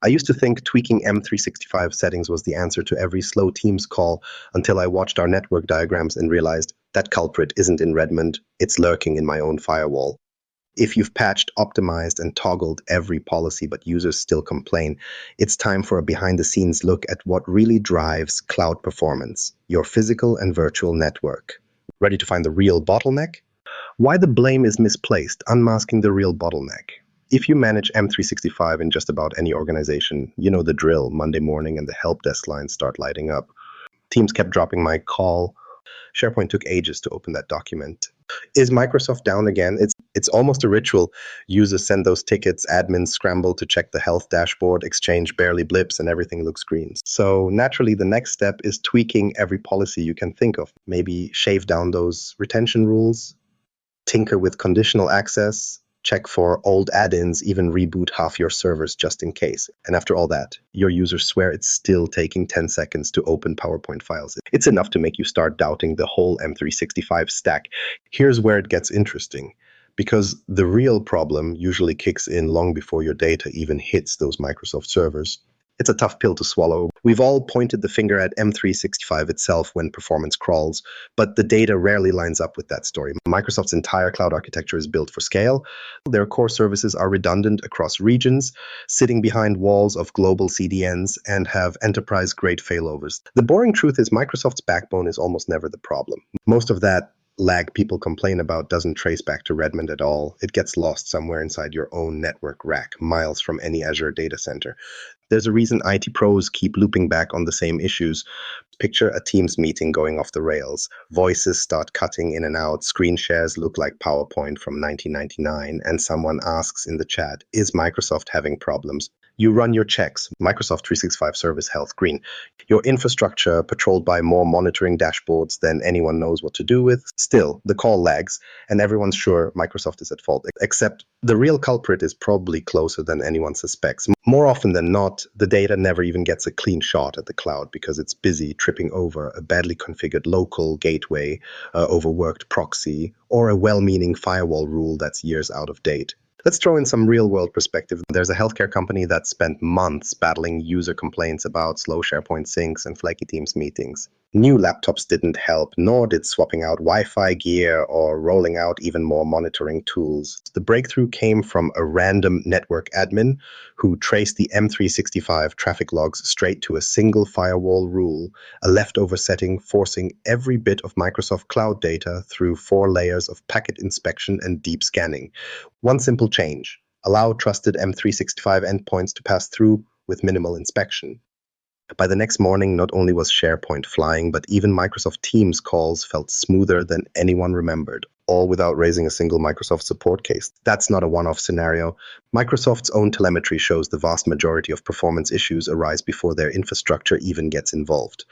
I used to think tweaking M365 settings was the answer to every slow Teams call until I watched our network diagrams and realized that culprit isn't in Redmond, it's lurking in my own firewall. If you've patched, optimized, and toggled every policy but users still complain, it's time for a behind-the-scenes look at what really drives cloud performance, your physical and virtual network. Ready to find the real bottleneck? Why the blame is misplaced, unmasking the real bottleneck. If you manage M365 in just about any organization, you know the drill. Monday morning and the help desk lines start lighting up. Teams kept dropping my call. SharePoint took ages to open that document. Is Microsoft down again? It's almost a ritual. Users send those tickets, admins scramble to check the health dashboard, Exchange barely blips, and everything looks green. So naturally, the next step is tweaking every policy you can think of. Maybe shave down those retention rules, tinker with conditional access, check for old add-ins, even reboot half your servers just in case. And after all that, your users swear it's still taking 10 seconds to open PowerPoint files. It's enough to make you start doubting the whole M365 stack. Here's where it gets interesting, because the real problem usually kicks in long before your data even hits those Microsoft servers. It's a tough pill to swallow. We've all pointed the finger at M365 itself when performance crawls, but the data rarely lines up with that story. Microsoft's entire cloud architecture is built for scale. Their core services are redundant across regions, sitting behind walls of global CDNs, and have enterprise-grade failovers. The boring truth is Microsoft's backbone is almost never the problem. Most of that lag people complain about doesn't trace back to Redmond at all. It gets lost somewhere inside your own network rack, miles from any Azure data center. There's a reason IT pros keep looping back on the same issues. Picture a Teams meeting going off the rails. Voices start cutting in and out. Screen shares look like PowerPoint from 1999. And someone asks in the chat, is Microsoft having problems? You run your checks. Microsoft 365 Service Health green. Your infrastructure patrolled by more monitoring dashboards than anyone knows what to do with. Still, the call lags, and everyone's sure Microsoft is at fault. Except the real culprit is probably closer than anyone suspects. More often than not, the data never even gets a clean shot at the cloud because it's busy tripping over a badly configured local gateway, overworked proxy, or a well-meaning firewall rule that's years out of date. Let's throw in some real-world perspective. There's a healthcare company that spent months battling user complaints about slow SharePoint syncs and flaky Teams meetings. New laptops didn't help, nor did swapping out Wi-Fi gear or rolling out even more monitoring tools. The breakthrough came from a random network admin who traced the M365 traffic logs straight to a single firewall rule, a leftover setting forcing every bit of Microsoft Cloud data through 4 layers of packet inspection and deep scanning. One simple change: allow trusted M365 endpoints to pass through with minimal inspection. By the next morning, not only was SharePoint flying, but even Microsoft Teams calls felt smoother than anyone remembered, all without raising a single Microsoft support case. That's not a one-off scenario. Microsoft's own telemetry shows the vast majority of performance issues arise before their infrastructure even gets involved.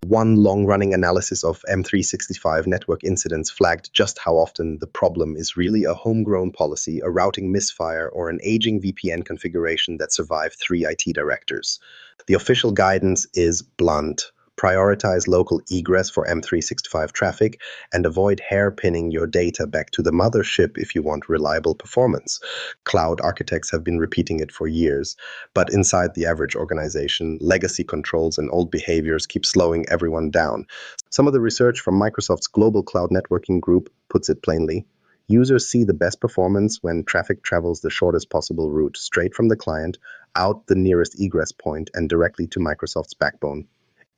One long-running analysis of M365 network incidents flagged just how often the problem is really a homegrown policy, a routing misfire, or an aging VPN configuration that survived 3 IT directors. The official guidance is blunt. Prioritize local egress for M365 traffic and avoid hairpinning your data back to the mothership if you want reliable performance. Cloud architects have been repeating it for years, but inside the average organization, legacy controls and old behaviors keep slowing everyone down. Some of the research from Microsoft's Global Cloud Networking Group puts it plainly. Users see the best performance when traffic travels the shortest possible route, straight from the client, out the nearest egress point, and directly to Microsoft's backbone.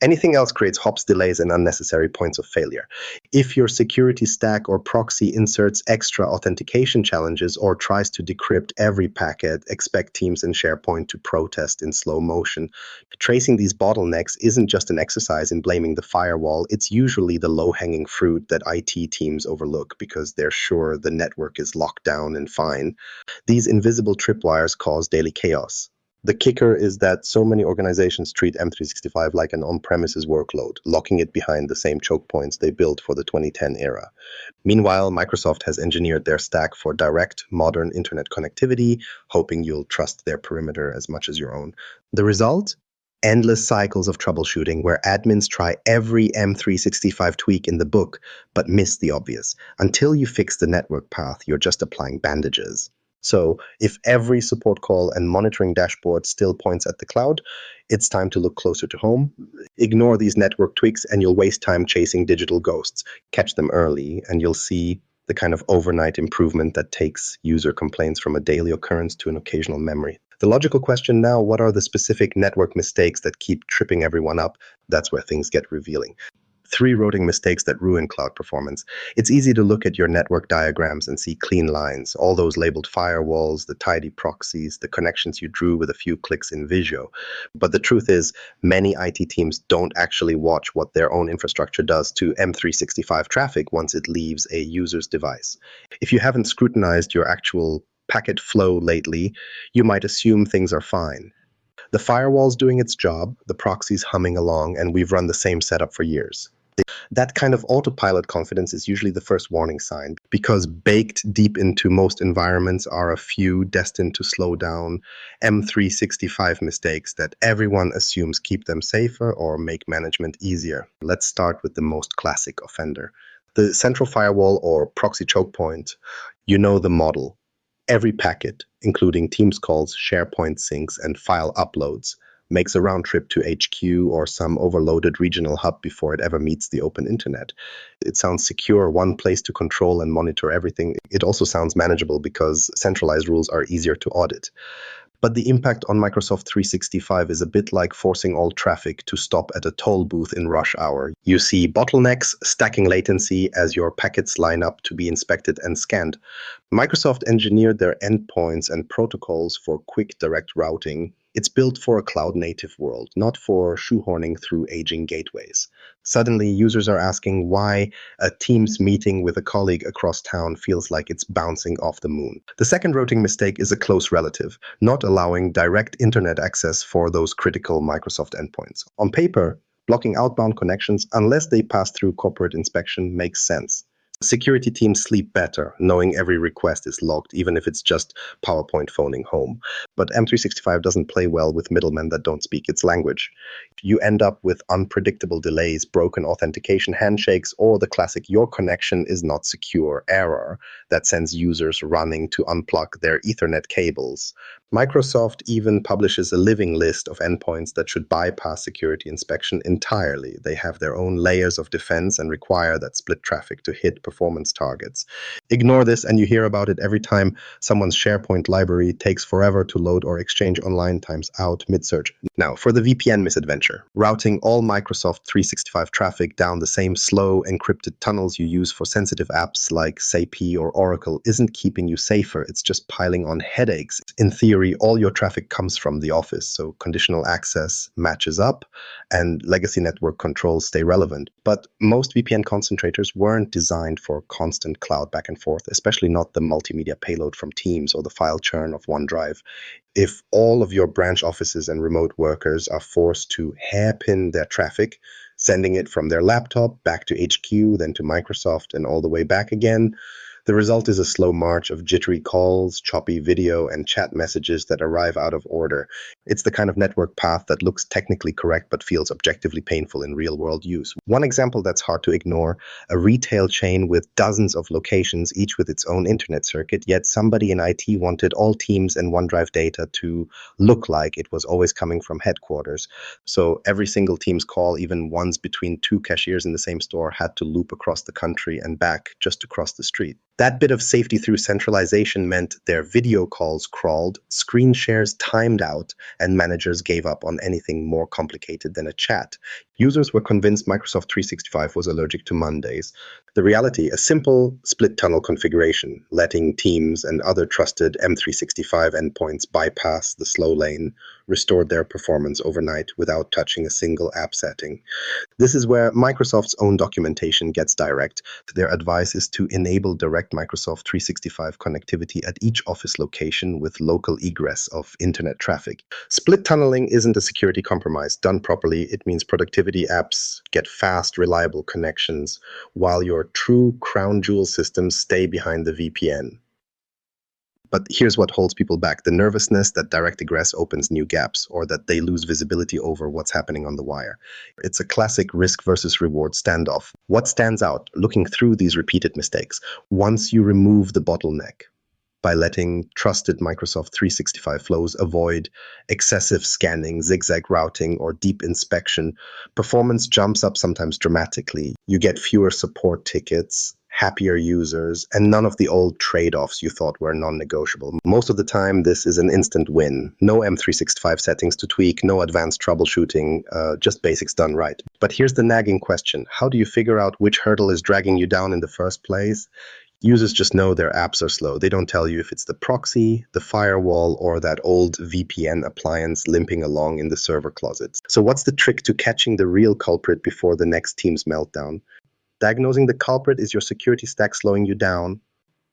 Anything else creates hops, delays, and unnecessary points of failure. If your security stack or proxy inserts extra authentication challenges or tries to decrypt every packet, expect Teams and SharePoint to protest in slow motion. Tracing these bottlenecks isn't just an exercise in blaming the firewall, it's usually the low-hanging fruit that IT teams overlook because they're sure the network is locked down and fine. These invisible tripwires cause daily chaos. The kicker is that so many organizations treat M365 like an on-premises workload, locking it behind the same choke points they built for the 2010 era. Meanwhile, Microsoft has engineered their stack for direct, modern internet connectivity, hoping you'll trust their perimeter as much as your own. The result? Endless cycles of troubleshooting where admins try every M365 tweak in the book, but miss the obvious. Until you fix the network path, you're just applying bandages. So if every support call and monitoring dashboard still points at the cloud, it's time to look closer to home. Ignore these network tweaks and you'll waste time chasing digital ghosts. Catch them early and you'll see the kind of overnight improvement that takes user complaints from a daily occurrence to an occasional memory. The logical question now, what are the specific network mistakes that keep tripping everyone up? That's where things get revealing. 3 routing mistakes that ruin cloud performance. It's easy to look at your network diagrams and see clean lines, all those labeled firewalls, the tidy proxies, the connections you drew with a few clicks in Visio. But the truth is, many IT teams don't actually watch what their own infrastructure does to M365 traffic once it leaves a user's device. If you haven't scrutinized your actual packet flow lately, you might assume things are fine. The firewall's doing its job, the proxy's humming along, and we've run the same setup for years. That kind of autopilot confidence is usually the first warning sign, because baked deep into most environments are a few destined to slow down M365 mistakes that everyone assumes keep them safer or make management easier. Let's start with the most classic offender. The central firewall or proxy choke point, you know the model. Every packet, including Teams calls, SharePoint syncs, and file uploads, makes a round trip to HQ or some overloaded regional hub before it ever meets the open internet. It sounds secure, one place to control and monitor everything. It also sounds manageable because centralized rules are easier to audit. But the impact on Microsoft 365 is a bit like forcing all traffic to stop at a toll booth in rush hour. You see bottlenecks, stacking latency as your packets line up to be inspected and scanned. Microsoft engineered their endpoints and protocols for quick direct routing. It's built for a cloud-native world, not for shoehorning through aging gateways. Suddenly, users are asking why a Teams meeting with a colleague across town feels like it's bouncing off the moon. The second routing mistake is a close relative, not allowing direct internet access for those critical Microsoft endpoints. On paper, blocking outbound connections unless they pass through corporate inspection makes sense. Security teams sleep better, knowing every request is logged, even if it's just PowerPoint phoning home. But M365 doesn't play well with middlemen that don't speak its language. You end up with unpredictable delays, broken authentication handshakes, or the classic "your connection is not secure" error that sends users running to unplug their Ethernet cables. Microsoft even publishes a living list of endpoints that should bypass security inspection entirely. They have their own layers of defense and require that split traffic to hit performance targets. Ignore this and you hear about it every time someone's SharePoint library takes forever to load or Exchange Online times out mid-search. Now, for the VPN misadventure, routing all Microsoft 365 traffic down the same slow, encrypted tunnels you use for sensitive apps like SAP or Oracle isn't keeping you safer, it's just piling on headaches. In theory, all your traffic comes from the office, so conditional access matches up and legacy network controls stay relevant. But most VPN concentrators weren't designed for constant cloud back and forth, especially not the multimedia payload from Teams or the file churn of OneDrive. If all of your branch offices and remote workers are forced to hairpin their traffic, sending it from their laptop back to HQ, then to Microsoft, and all the way back again, the result is a slow march of jittery calls, choppy video, and chat messages that arrive out of order. It's the kind of network path that looks technically correct but feels objectively painful in real-world use. One example that's hard to ignore, a retail chain with dozens of locations, each with its own internet circuit, yet somebody in IT wanted all Teams and OneDrive data to look like it was always coming from headquarters. So every single Teams call, even ones between 2 cashiers in the same store, had to loop across the country and back just to cross the street. That bit of safety through centralization meant their video calls crawled, screen shares timed out, and managers gave up on anything more complicated than a chat. Users were convinced Microsoft 365 was allergic to Mondays. The reality, a simple split tunnel configuration, letting Teams and other trusted M365 endpoints bypass the slow lane, restored their performance overnight without touching a single app setting. This is where Microsoft's own documentation gets direct. Their advice is to enable direct Microsoft 365 connectivity at each office location with local egress of internet traffic. Split tunneling isn't a security compromise. Done properly, it means productivity apps get fast, reliable connections, while your true crown jewel systems stay behind the VPN. But here's what holds people back: the nervousness that direct egress opens new gaps, or that they lose visibility over what's happening on the wire. It's a classic risk versus reward standoff. What stands out looking through these repeated mistakes? Once you remove the bottleneck, by letting trusted Microsoft 365 flows avoid excessive scanning, zigzag routing, or deep inspection, performance jumps up sometimes dramatically. You get fewer support tickets, happier users, and none of the old trade-offs you thought were non-negotiable. Most of the time, this is an instant win. No M365 settings to tweak, no advanced troubleshooting, just basics done right. But here's the nagging question. How do you figure out which hurdle is dragging you down in the first place? Users just know their apps are slow. They don't tell you if it's the proxy, the firewall, or that old VPN appliance limping along in the server closet. So what's the trick to catching the real culprit before the next Teams meltdown? Diagnosing the culprit is your security stack slowing you down.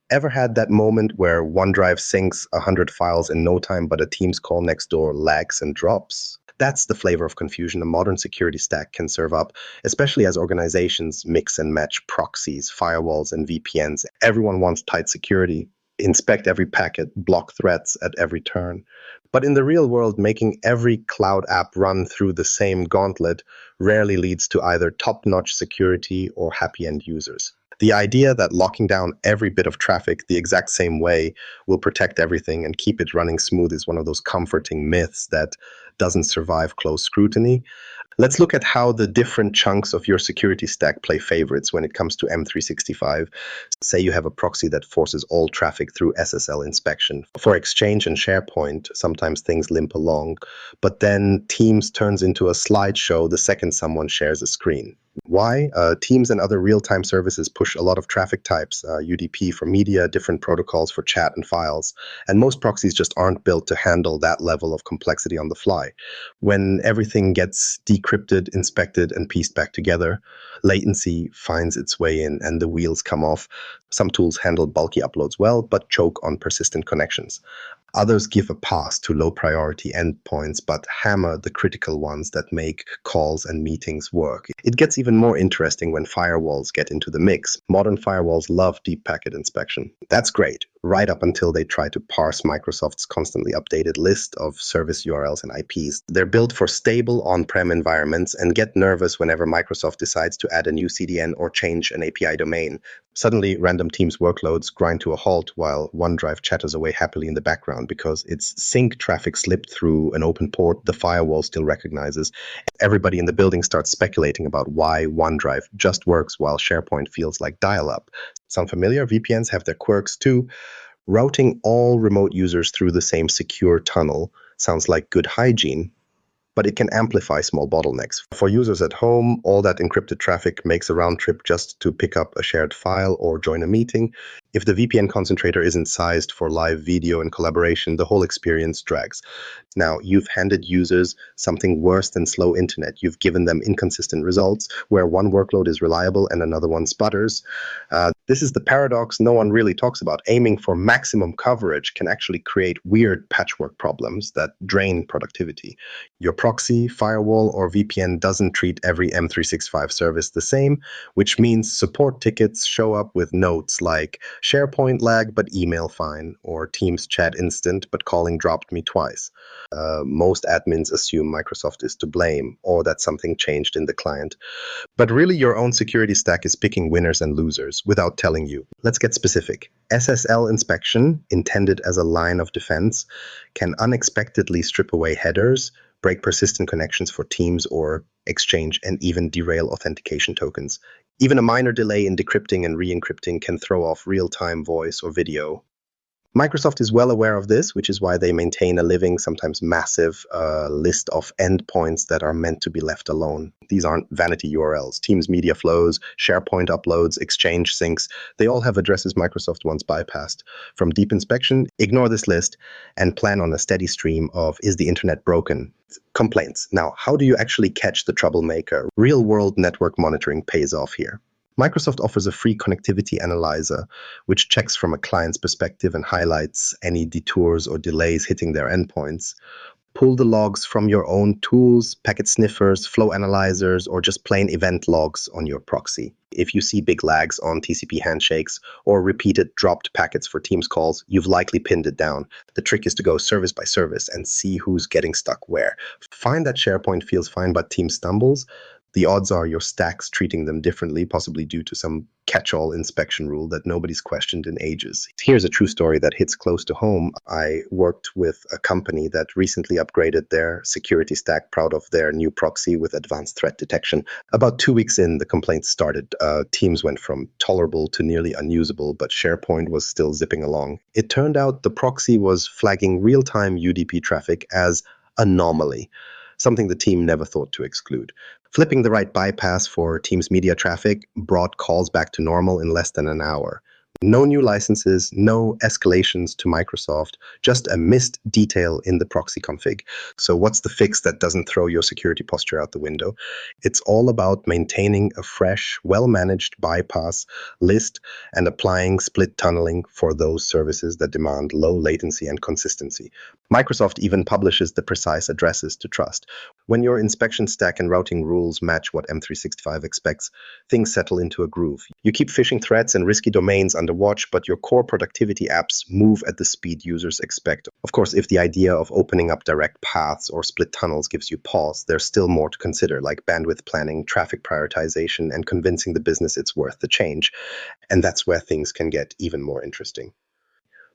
Ever had that moment where OneDrive syncs 100 files in no time, but a Teams call next door lags and drops? That's the flavor of confusion a modern security stack can serve up, especially as organizations mix and match proxies, firewalls, and VPNs. Everyone wants tight security. Inspect every packet, block threats at every turn. But in the real world, making every cloud app run through the same gauntlet rarely leads to either top-notch security or happy end users. The idea that locking down every bit of traffic the exact same way will protect everything and keep it running smooth is one of those comforting myths that doesn't survive close scrutiny. Let's look at how the different chunks of your security stack play favorites when it comes to M365. Say you have a proxy that forces all traffic through SSL inspection. For Exchange and SharePoint, sometimes things limp along, but then Teams turns into a slideshow the second someone shares a screen. Why? Teams and other real-time services push a lot of traffic types, UDP for media, different protocols for chat and files, and most proxies just aren't built to handle that level of complexity on the fly. When everything gets decrypted, inspected, and pieced back together, latency finds its way in and the wheels come off. Some tools handle bulky uploads well, but choke on persistent connections. Others give a pass to low-priority endpoints, but hammer the critical ones that make calls and meetings work. It gets even more interesting when firewalls get into the mix. Modern firewalls love deep packet inspection. That's great, right up until they try to parse Microsoft's constantly updated list of service URLs and IPs. They're built for stable on-prem environments and get nervous whenever Microsoft decides to add a new CDN or change an API domain. Suddenly, random Teams workloads grind to a halt while OneDrive chatters away happily in the background because its sync traffic slipped through an open port the firewall still recognizes. Everybody in the building starts speculating about why OneDrive just works while SharePoint feels like dial-up. Sound familiar? VPNs have their quirks too. Routing all remote users through the same secure tunnel sounds like good hygiene, but it can amplify small bottlenecks. For users at home, all that encrypted traffic makes a round trip just to pick up a shared file or join a meeting. If the VPN concentrator isn't sized for live video and collaboration, the whole experience drags. Now, you've handed users something worse than slow internet. You've given them inconsistent results where one workload is reliable and another one sputters. This is the paradox no one really talks about. Aiming for maximum coverage can actually create weird patchwork problems that drain productivity. Your proxy, firewall, or VPN doesn't treat every M365 service the same, which means support tickets show up with notes like SharePoint lag but email fine, or Teams chat instant but calling dropped me twice. Most admins assume Microsoft is to blame or that something changed in the client. But really, your own security stack is picking winners and losers without telling you. Let's get specific. SSL inspection, intended as a line of defense, can unexpectedly strip away headers, break persistent connections for Teams or Exchange, and even derail authentication tokens. Even a minor delay in decrypting and re-encrypting can throw off real-time voice or video. Microsoft is well aware of this, which is why they maintain a living, sometimes massive, list of endpoints that are meant to be left alone. These aren't vanity URLs. Teams media flows, SharePoint uploads, Exchange syncs, they all have addresses Microsoft once bypassed. From deep inspection, ignore this list and plan on a steady stream of "is the internet broken?" complaints. Now, how do you actually catch the troublemaker? Real-world network monitoring pays off here. Microsoft offers a free connectivity analyzer, which checks from a client's perspective and highlights any detours or delays hitting their endpoints. Pull the logs from your own tools, packet sniffers, flow analyzers, or just plain event logs on your proxy. If you see big lags on TCP handshakes or repeated dropped packets for Teams calls, you've likely pinned it down. The trick is to go service by service and see who's getting stuck where. Find that SharePoint feels fine but Teams stumbles. The odds are your stack's treating them differently, possibly due to some catch-all inspection rule that nobody's questioned in ages. Here's a true story that hits close to home. I worked with a company that recently upgraded their security stack, proud of their new proxy with advanced threat detection. About 2 weeks in, the complaints started. Teams went from tolerable to nearly unusable, but SharePoint was still zipping along. It turned out the proxy was flagging real-time UDP traffic as anomaly, something the team never thought to exclude. Flipping the right bypass for Teams media traffic brought calls back to normal in less than an hour. No new licenses, no escalations to Microsoft, just a missed detail in the proxy config. So what's the fix that doesn't throw your security posture out the window? It's all about maintaining a fresh, well-managed bypass list and applying split tunneling for those services that demand low latency and consistency. Microsoft even publishes the precise addresses to trust. When your inspection stack and routing rules match what M365 expects, things settle into a groove. You keep phishing threats and risky domains under watch, but your core productivity apps move at the speed users expect. Of course, if the idea of opening up direct paths or split tunnels gives you pause, there's still more to consider, like bandwidth planning, traffic prioritization, and convincing the business it's worth the change. And that's where things can get even more interesting.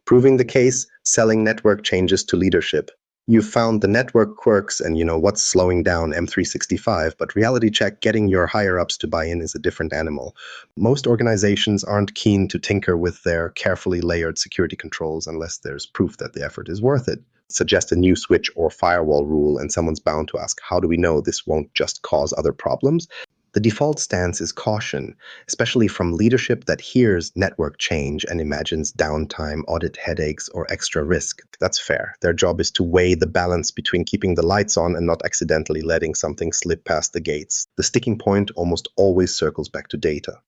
Proving the case, selling network changes to leadership. You've found the network quirks and you know what's slowing down M365, but reality check, getting your higher-ups to buy in is a different animal. Most organizations aren't keen to tinker with their carefully layered security controls unless there's proof that the effort is worth it. Suggest a new switch or firewall rule and someone's bound to ask, how do we know this won't just cause other problems? The default stance is caution, especially from leadership that hears network change and imagines downtime, audit headaches, or extra risk. That's fair. Their job is to weigh the balance between keeping the lights on and not accidentally letting something slip past the gates. The sticking point almost always circles back to data.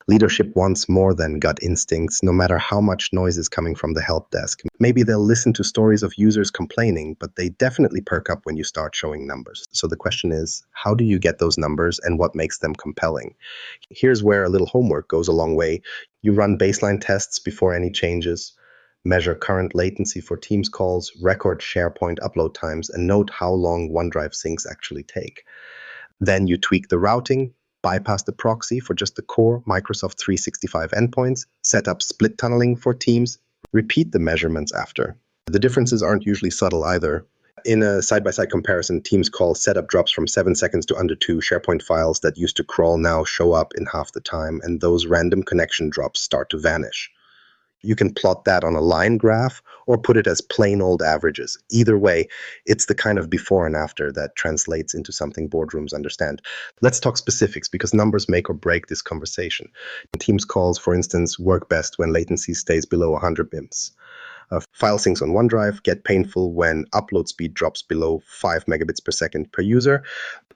Leadership wants more than gut instincts, no matter how much noise is coming from the help desk. Maybe they'll listen to stories of users complaining, but they definitely perk up when you start showing numbers. So the question is, how do you get those numbers and what makes them compelling? Here's where a little homework goes a long way. You run baseline tests before any changes, measure current latency for Teams calls, record SharePoint upload times, and note how long OneDrive syncs actually take. Then you tweak the routing, bypass the proxy for just the core Microsoft 365 endpoints, set up split tunneling for Teams, repeat the measurements after. The differences aren't usually subtle either. In a side-by-side comparison, Teams call setup drops from 7 seconds to under 2. SharePoint files that used to crawl now show up in half the time, and those random connection drops start to vanish. You can plot that on a line graph or put it as plain old averages. Either way, it's the kind of before and after that translates into something boardrooms understand. Let's talk specifics because numbers make or break this conversation. Teams calls, for instance, work best when latency stays below 100 bims. File syncs on OneDrive get painful when upload speed drops below 5 megabits per second per user.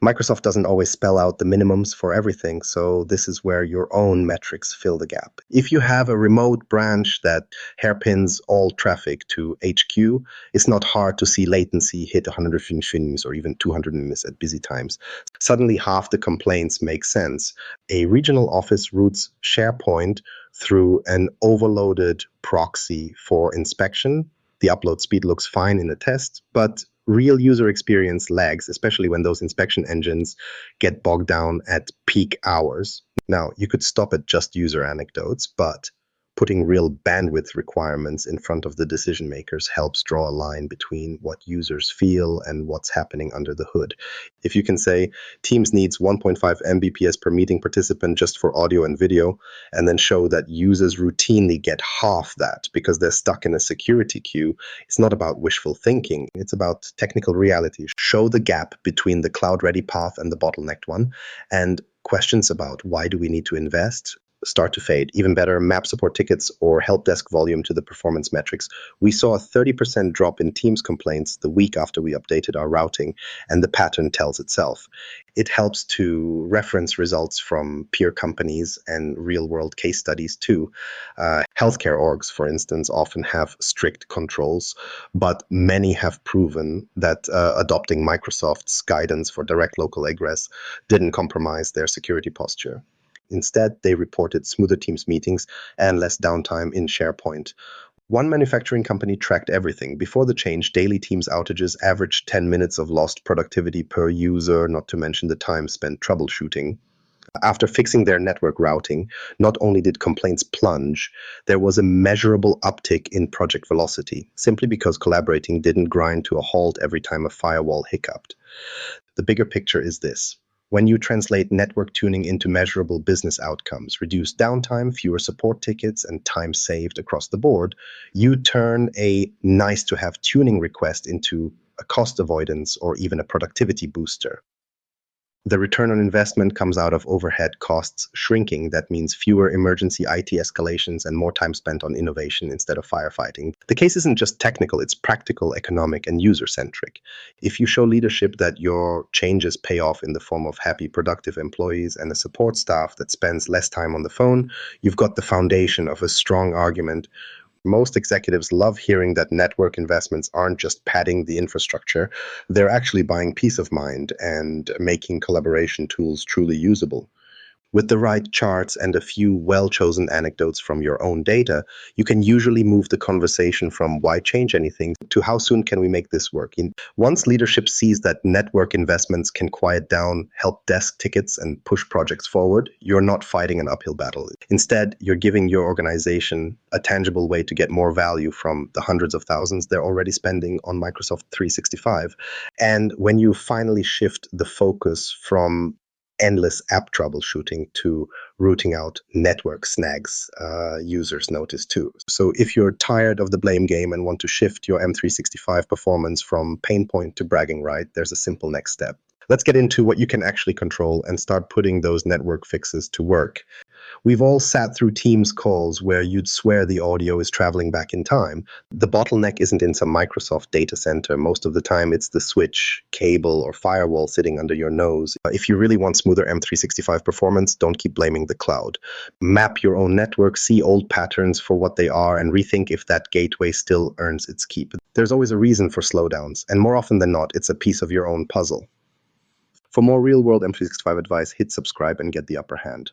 Microsoft doesn't always spell out the minimums for everything, so this is where your own metrics fill the gap. If you have a remote branch that hairpins all traffic to HQ, it's not hard to see latency hit 100 ms or even 200 ms at busy times. Suddenly, half the complaints make sense. A regional office routes SharePoint through an overloaded proxy for inspection. The upload speed looks fine in the test, but real user experience lags, especially when those inspection engines get bogged down at peak hours. Now, you could stop at just user anecdotes, but putting real bandwidth requirements in front of the decision makers helps draw a line between what users feel and what's happening under the hood. If you can say Teams needs 1.5 Mbps per meeting participant just for audio and video, and then show that users routinely get half that because they're stuck in a security queue, it's not about wishful thinking. It's about technical reality. Show the gap between the cloud-ready path and the bottlenecked one, and questions about why do we need to invest start to fade. Even better, map support tickets or help desk volume to the performance metrics. We saw a 30% drop in Teams complaints the week after we updated our routing, and the pattern tells itself. It helps to reference results from peer companies and real-world case studies too. Healthcare orgs, for instance, often have strict controls, but many have proven that adopting Microsoft's guidance for direct local egress didn't compromise their security posture. Instead, they reported smoother Teams meetings and less downtime in SharePoint. One manufacturing company tracked everything. Before the change, daily Teams outages averaged 10 minutes of lost productivity per user, not to mention the time spent troubleshooting. After fixing their network routing, not only did complaints plunge, there was a measurable uptick in project velocity, simply because collaborating didn't grind to a halt every time a firewall hiccuped. The bigger picture is this. When you translate network tuning into measurable business outcomes, reduced downtime, fewer support tickets, and time saved across the board, you turn a nice-to-have tuning request into a cost avoidance or even a productivity booster. The return on investment comes out of overhead costs shrinking. That means fewer emergency IT escalations and more time spent on innovation instead of firefighting. The case isn't just technical, it's practical, economic, and user-centric. If you show leadership that your changes pay off in the form of happy, productive employees and a support staff that spends less time on the phone, you've got the foundation of a strong argument. Most executives love hearing that network investments aren't just padding the infrastructure, they're actually buying peace of mind and making collaboration tools truly usable. With the right charts and a few well-chosen anecdotes from your own data, you can usually move the conversation from why change anything to how soon can we make this work. Once leadership sees that network investments can quiet down help desk tickets and push projects forward, you're not fighting an uphill battle. Instead, you're giving your organization a tangible way to get more value from the hundreds of thousands they're already spending on Microsoft 365. And when you finally shift the focus from endless app troubleshooting to rooting out network snags, users notice too. So if you're tired of the blame game and want to shift your M365 performance from pain point to bragging right, there's a simple next step. Let's get into what you can actually control and start putting those network fixes to work. We've all sat through Teams calls where you'd swear the audio is traveling back in time. The bottleneck isn't in some Microsoft data center. Most of the time, it's the switch, cable, or firewall sitting under your nose. If you really want smoother M365 performance, don't keep blaming the cloud. Map your own network, see old patterns for what they are, and rethink if that gateway still earns its keep. There's always a reason for slowdowns, and more often than not, it's a piece of your own puzzle. For more real-world M365 advice, hit subscribe and get the upper hand.